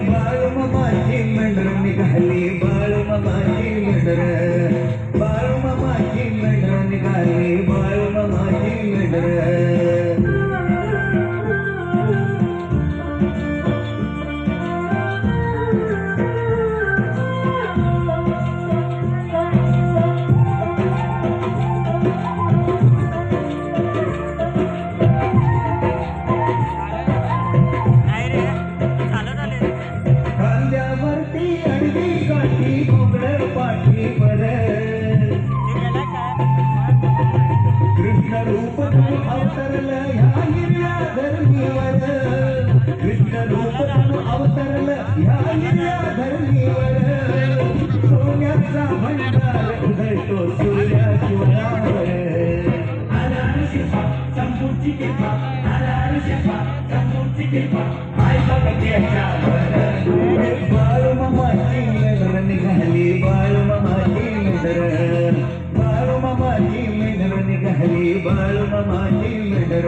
बाळूमामाची मेंढर निघाली, बाळूमामाची मेंढर, बाळूमामाची मेंढर निघाली, बाळूमामाची मेंढर. खांद्यावरती अडवी काठी घोंगड पाठी पर, कृष्ण रूप तू अवतरलं ह्या हिरव्या धरणीवर, कृष्ण रूप तू अवतरलं ह्या हिरव्या धरणीवर. सोन्याचा भंडार उधळतो सूर्याशिवावर, संपूर्ती कृपा, संपूर्ती कृपा, बाळूमामाची मेंढर निघाली, बाळूमामाची मेंढर, बाळूमामाची मेंढर निघाली, बाळूमामाची मेंढर.